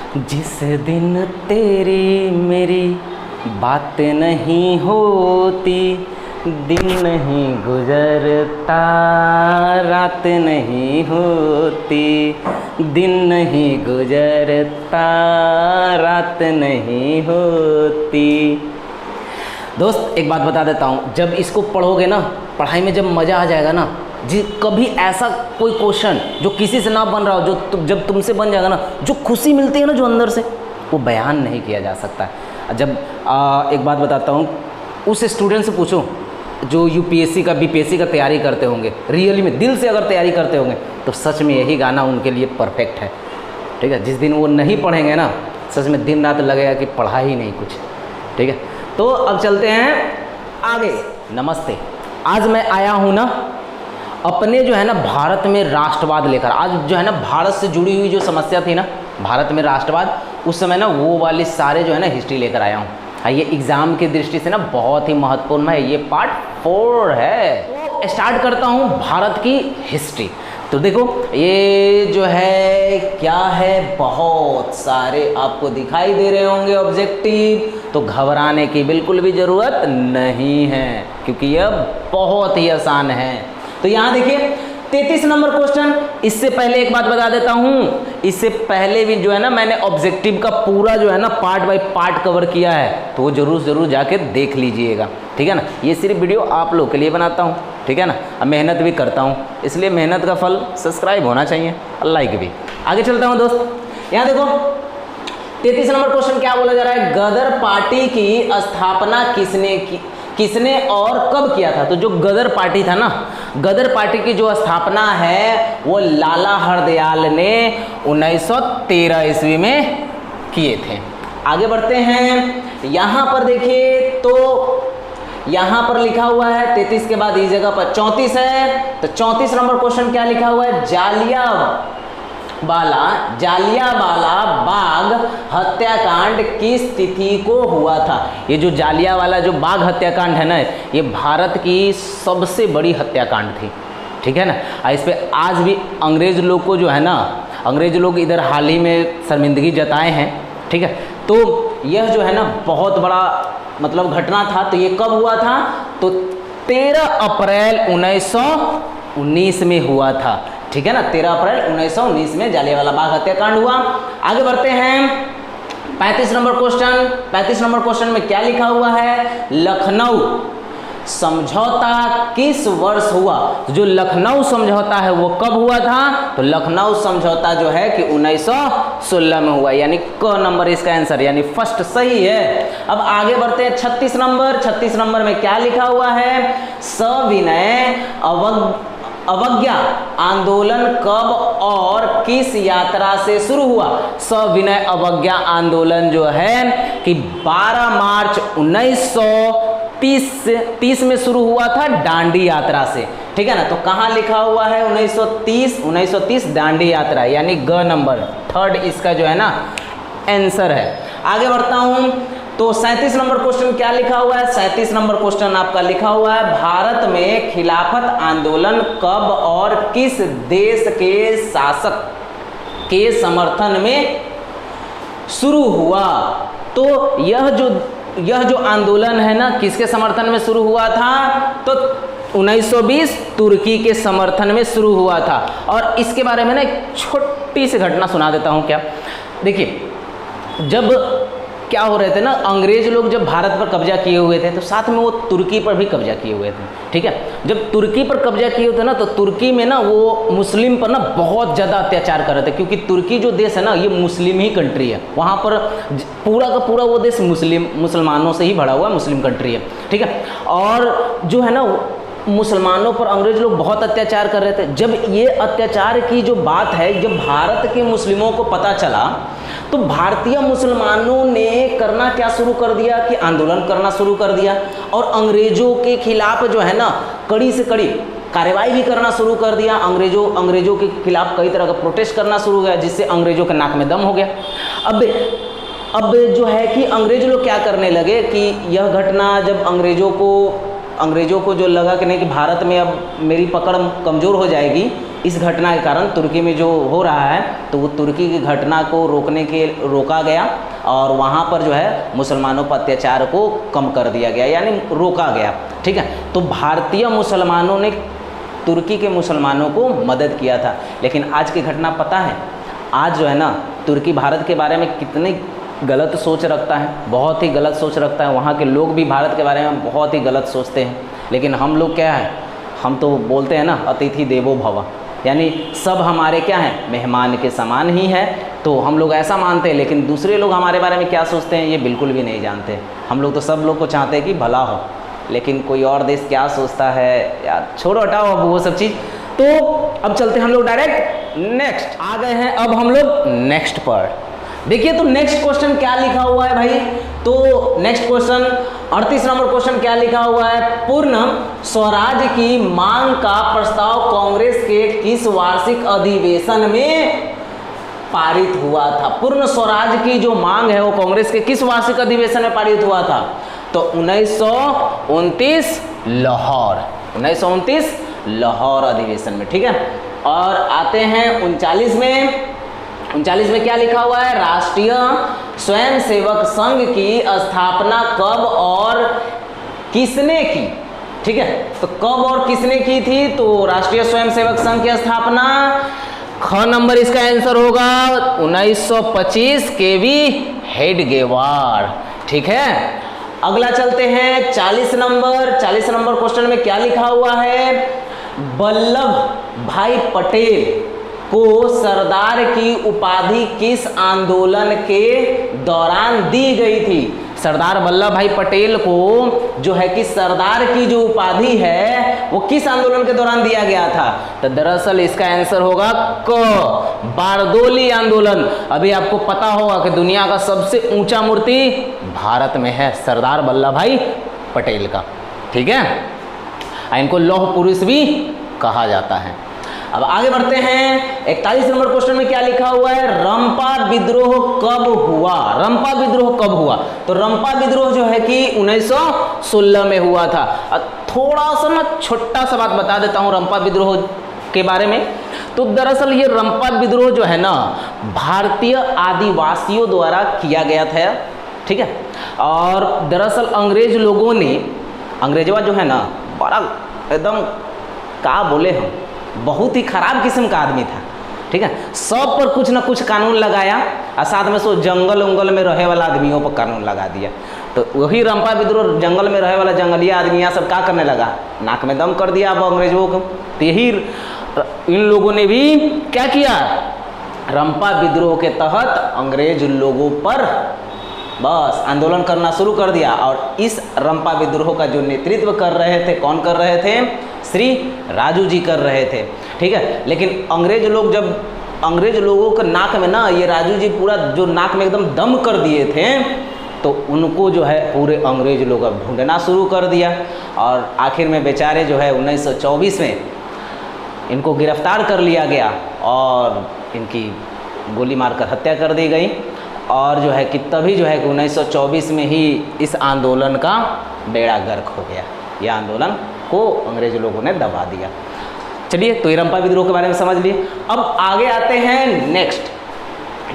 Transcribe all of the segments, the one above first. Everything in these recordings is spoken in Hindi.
जिस दिन तेरी मेरी बात नहीं होती, दिन नहीं गुजरता, रात नहीं होती, दिन नहीं गुजरता, रात नहीं होती। दोस्त एक बात बता देता हूँ, जब इसको पढ़ोगे ना, पढ़ाई में जब मज़ा आ जाएगा ना, जी कभी ऐसा कोई क्वेश्चन जो किसी से ना बन रहा हो, जो जब तुमसे बन जाएगा ना, जो खुशी मिलती है ना, जो अंदर से, वो बयान नहीं किया जा सकता है। जब एक बात बताता हूँ, उस स्टूडेंट से पूछो जो यूपीएससी का बीपीएससी का तैयारी करते होंगे, रियली में दिल से अगर तैयारी करते होंगे, तो सच में यही गाना उनके लिए परफेक्ट है। ठीक है, जिस दिन वो नहीं पढ़ेंगे ना, सच में दिन रात लगेगा कि पढ़ा ही नहीं कुछ। ठीक है, तो अब चलते हैं आगे। नमस्ते, आज मैं आया हूँ ना अपने जो है ना भारत में राष्ट्रवाद लेकर। आज जो है ना भारत से जुड़ी हुई जो समस्या थी ना, भारत में राष्ट्रवाद, उस समय ना वो वाले सारे जो है ना हिस्ट्री लेकर आया हूँ। ये एग्ज़ाम की दृष्टि से ना बहुत ही महत्वपूर्ण है, ये पार्ट 4 है। तो स्टार्ट करता हूँ भारत की हिस्ट्री। तो देखो ये जो है क्या है, बहुत सारे आपको दिखाई दे रहे होंगे ऑब्जेक्टिव, तो घबराने की बिल्कुल भी ज़रूरत नहीं है, क्योंकि यह बहुत ही आसान है। तो यहाँ देखिए 33 नंबर क्वेश्चन। इससे पहले एक बात बता देता हूँ, इससे पहले भी जो है ना मैंने ऑब्जेक्टिव का पूरा जो है ना पार्ट बाय पार्ट कवर किया है, तो वो जरूर जाके देख लीजिएगा। ठीक है ना, ये सिर्फ वीडियो आप लोग के लिए बनाता हूँ। ठीक है ना, अब मेहनत भी करता हूँ, इसलिए मेहनत का फल सब्सक्राइब होना चाहिए और लाइक भी। आगे चलता हूँ दोस्त, यहाँ देखो 33 नंबर क्वेश्चन क्या बोला जा रहा है, गदर पार्टी की स्थापना किसने और कब किया था। तो जो गदर पार्टी था ना, गदर पार्टी की जो स्थापना है वो लाला हरदयाल ने 1913 ईस्वी में किए थे। आगे बढ़ते हैं, यहाँ पर देखिए तो यहाँ पर लिखा हुआ है 33 के बाद इस जगह पर 34 है, तो 34 नंबर क्वेश्चन क्या लिखा हुआ है, जालियांवाला बाग हत्याकांड किस तिथि को हुआ था। ये जो जालियांवाला जो बाग हत्याकांड है ना, ये भारत की सबसे बड़ी हत्याकांड थी। ठीक है ना, इस पे आज भी अंग्रेज लोग को जो है ना, अंग्रेज लोग इधर हाल ही में शर्मिंदगी जताए हैं। ठीक है, तो यह जो है ना बहुत बड़ा मतलब घटना था। तो ये कब हुआ था, तो 13 अप्रैल 1919 में हुआ था। ठीक है ना, 13 अप्रैल 1919 में जालियांवाला बाग हत्याकांड हुआ। आगे बढ़ते हैं 35 नंबर क्वेश्चन। 35 नंबर क्वेश्चन में क्या लिखा हुआ है, लखनऊ समझौता किस वर्ष हुआ। तो जो लखनऊ समझौता है वो कब हुआ था, तो लखनऊ समझौता जो है कि 1916 में हुआ, यानी क नंबर इसका आंसर, यानी फर्स्ट सही है। अब आगे बढ़ते हैं 36 नंबर। 36 नंबर में क्या लिखा हुआ है, सविनय अवज्ञा आंदोलन कब और किस यात्रा से शुरू हुआ। सविनय अवज्ञा आंदोलन जो है कि 12 मार्च 1930 में शुरू हुआ था, डांडी यात्रा से। ठीक है ना, तो कहाँ लिखा हुआ है 1930 डांडी यात्रा, यानी ग नंबर, थर्ड इसका जो है ना आंसर है। आगे बढ़ता हूँ, तो 37 नंबर क्वेश्चन क्या लिखा हुआ है, 37 नंबर क्वेश्चन आपका लिखा हुआ है, भारत में खिलाफत आंदोलन कब और किस देश के शासक के समर्थन में शुरू हुआ। तो यह जो आंदोलन है ना, किसके समर्थन में शुरू हुआ था, तो 1920 तुर्की के समर्थन में शुरू हुआ था। और इसके बारे में ना एक छोटी सी घटना सुना देता हूँ। क्या, देखिए जब क्या हो रहे थे ना, अंग्रेज लोग जब भारत पर कब्जा किए हुए थे, तो साथ में वो तुर्की पर भी कब्जा किए हुए थे। ठीक है, जब तुर्की पर कब्जा किए हुए थे ना, तो तुर्की में ना वो मुस्लिम पर ना बहुत ज़्यादा अत्याचार कर रहे थे, क्योंकि तुर्की जो देश है ना, ये मुस्लिम ही कंट्री है। वहाँ पर पूरा का पूरा वो देश मुसलमानों से ही भरा हुआ मुस्लिम कंट्री है। ठीक है, और जो है ना मुसलमानों पर अंग्रेज लोग बहुत अत्याचार कर रहे थे। जब ये अत्याचार की जो बात है, जब भारत के मुस्लिमों को पता चला, तो भारतीय मुसलमानों ने करना क्या शुरू कर दिया कि आंदोलन करना शुरू कर दिया, और अंग्रेजों के खिलाफ जो है ना कड़ी से कड़ी कार्रवाई भी करना शुरू कर दिया। अंग्रेजों के खिलाफ कई तरह का प्रोटेस्ट करना शुरू हो गया, जिससे अंग्रेजों के नाक में दम हो गया। अब जो है कि अंग्रेज लोग क्या करने लगे कि यह घटना जब अंग्रेजों को जो लगा कि नहीं कि भारत में अब मेरी पकड़ कमज़ोर हो जाएगी, इस घटना के कारण तुर्की में जो हो रहा है तो वो तुर्की की घटना को रोका गया और वहाँ पर जो है मुसलमानों पर अत्याचार को कम कर दिया गया, यानी रोका गया। ठीक है, तो भारतीय मुसलमानों ने तुर्की के मुसलमानों को मदद किया था। लेकिन आज की घटना पता है, आज जो है ना तुर्की भारत के बारे में कितनी गलत सोच रखता है, बहुत ही गलत सोच रखता है। वहाँ के लोग भी भारत के बारे में बहुत ही गलत सोचते हैं। लेकिन हम लोग क्या है, हम तो बोलते हैं ना अतिथि देवो भव, यानी सब हमारे क्या हैं, मेहमान के समान ही है। तो हम लोग ऐसा मानते हैं, लेकिन दूसरे लोग हमारे बारे में क्या सोचते हैं ये बिल्कुल भी नहीं जानते। हम लोग तो सब लोग को चाहते हैं कि भला हो, लेकिन कोई और देश क्या सोचता है यार, छोड़ो हटाओ अब वो सब चीज़। तो अब चलते हैं हम लोग डायरेक्ट नेक्स्ट, आ गए हैं अब हम लोग नेक्स्ट पर। देखिए तो नेक्स्ट क्वेश्चन क्या लिखा हुआ है भाई, तो नेक्स्ट क्वेश्चन 38 नंबर क्वेश्चन क्या लिखा हुआ है, पूर्ण स्वराज की मांग का प्रस्ताव कांग्रेस के किस वार्षिक अधिवेशन में पारित हुआ था। पूर्ण स्वराज की जो मांग है वो कांग्रेस के किस वार्षिक अधिवेशन में पारित हुआ था, तो 1929 लाहौर, 1929 लाहौर अधिवेशन में। ठीक है, और आते हैं 39 में। 39 में क्या लिखा हुआ है, राष्ट्रीय स्वयंसेवक संघ की स्थापना कब और किसने की। ठीक है, तो कब और किसने की थी, तो राष्ट्रीय स्वयंसेवक संघ की स्थापना, ख नंबर इसका आंसर होगा 1925 केवी हेडगेवार। ठीक है, अगला चलते हैं 40 नंबर। 40 नंबर क्वेश्चन में क्या लिखा हुआ है, वल्लभ भाई पटेल को सरदार की उपाधि किस आंदोलन के दौरान दी गई थी। सरदार वल्लभ भाई पटेल को जो है कि सरदार की जो उपाधि है वो किस आंदोलन के दौरान दिया गया था, तो दरअसल इसका आंसर होगा क, बारदोली आंदोलन। अभी आपको पता होगा कि दुनिया का सबसे ऊंचा मूर्ति भारत में है सरदार वल्लभ भाई पटेल का। ठीक है, इनको लौह पुरुष भी कहा जाता है। अब आगे बढ़ते हैं 41 नंबर क्वेश्चन में क्या लिखा हुआ है, रंपा विद्रोह कब हुआ। रंपा विद्रोह कब हुआ, तो रंपा विद्रोह जो है कि 1916 में हुआ था। थोड़ा सा ना छोटा सा बात बता देता हूँ रंपा विद्रोह के बारे में। तो दरअसल ये रंपा विद्रोह जो है ना भारतीय आदिवासियों द्वारा किया गया था। ठीक है, और दरअसल अंग्रेज लोगों ने, अंग्रेजवा जो है ना बड़ा एकदम क्या बोले हम, बहुत ही खराब किस्म का आदमी था। ठीक है, सब पर कुछ ना कुछ कानून लगाया और साथ में सो जंगल उंगल में रहे वाला आदमियों पर कानून लगा दिया। तो वही रंपा विद्रोह, जंगल में रहे वाला जंगलिया आदमियाँ सब क्या करने लगा, नाक में दम कर दिया अब अंग्रेजों को। तो यही इन लोगों ने भी क्या किया, रंपा विद्रोह के तहत अंग्रेज लोगों पर बस आंदोलन करना शुरू कर दिया। और इस रंपा विद्रोह का जो नेतृत्व कर रहे थे, कौन कर रहे थे, श्री राजू जी कर रहे थे। ठीक है, लेकिन अंग्रेज लोग, जब अंग्रेज लोगों के नाक में ना ये राजू जी पूरा जो नाक में एकदम दम कर दिए थे, तो उनको जो है पूरे अंग्रेज लोग अब ढूंढना शुरू कर दिया। और आखिर में बेचारे जो है 1924 में इनको गिरफ्तार कर लिया गया और इनकी गोली मारकर हत्या कर दी गई। और जो है कि तभी जो है कि 1924 में ही इस आंदोलन का बेड़ा गर्क हो गया। यह आंदोलन को अंग्रेज लोगों ने दबा दिया। चलिए, तो ये रंपा विद्रोह के बारे में समझ लिए। अब आगे आते हैं नेक्स्ट,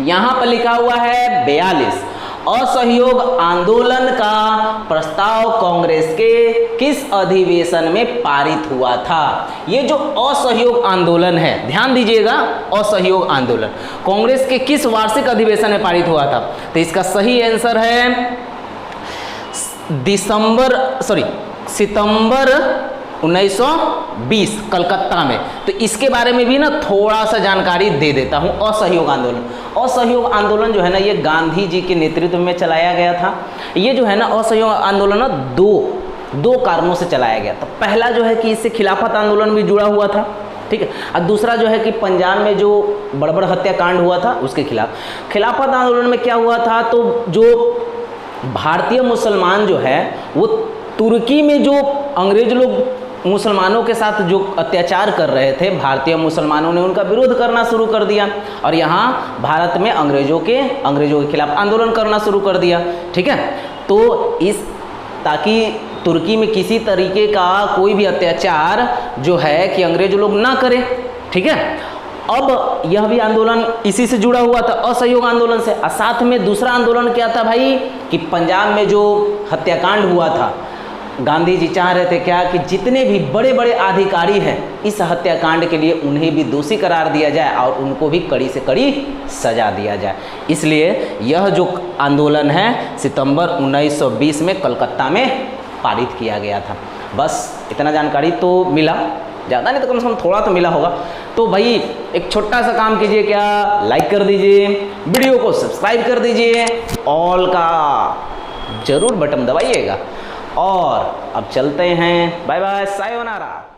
यहाँ पर लिखा हुआ है 42, असहयोग आंदोलन का प्रस्ताव कांग्रेस के किस अधिवेशन में पारित हुआ था। ये जो असहयोग आंदोलन है, ध्यान दीजिएगा, असहयोग आंदोलन कांग्रेस के किस वार्षिक अधिवेशन में पारित हुआ था, तो इसका सही आंसर है सितंबर 1920 कलकत्ता में। तो इसके बारे में भी ना थोड़ा सा जानकारी दे देता हूँ। असहयोग आंदोलन, असहयोग आंदोलन जो है ना ये गांधी जी के नेतृत्व में चलाया गया था। ये जो है ना असहयोग आंदोलन ना दो कारणों से चलाया गया था। पहला जो है कि इससे खिलाफत आंदोलन भी जुड़ा हुआ था। ठीक है, और दूसरा जो है कि पंजाब में जो बड़बड़ हत्याकांड हुआ था उसके खिलाफ। खिलाफत आंदोलन में क्या हुआ था, तो जो भारतीय मुसलमान जो है वो तुर्की में जो अंग्रेज लोग मुसलमानों के साथ जो अत्याचार कर रहे थे, भारतीय मुसलमानों ने उनका विरोध करना शुरू कर दिया और यहाँ भारत में अंग्रेजों के खिलाफ आंदोलन करना शुरू कर दिया। ठीक है, तो ताकि तुर्की में किसी तरीके का कोई भी अत्याचार जो है कि अंग्रेज लोग ना करें। ठीक है। अब यह भी आंदोलन इसी से जुड़ा हुआ था, असहयोग आंदोलन से। और साथ में दूसरा आंदोलन क्या था भाई कि पंजाब में जो हत्याकांड हुआ था, गांधी जी चाह रहे थे क्या कि जितने भी बड़े बड़े अधिकारी हैं इस हत्याकांड के लिए उन्हें भी दोषी करार दिया जाए और उनको भी कड़ी से कड़ी सजा दिया जाए। इसलिए यह जो आंदोलन है सितंबर 1920 में कलकत्ता में पारित किया गया था। बस इतना जानकारी तो मिला, ज़्यादा नहीं तो कम से कम थोड़ा तो मिला होगा। तो भाई एक छोटा सा काम कीजिए, क्या लाइक कर दीजिए, वीडियो को सब्सक्राइब कर दीजिए, ऑल का जरूर बटन दबाइएगा। और अब चलते हैं, बाय बाय, सायोनारा।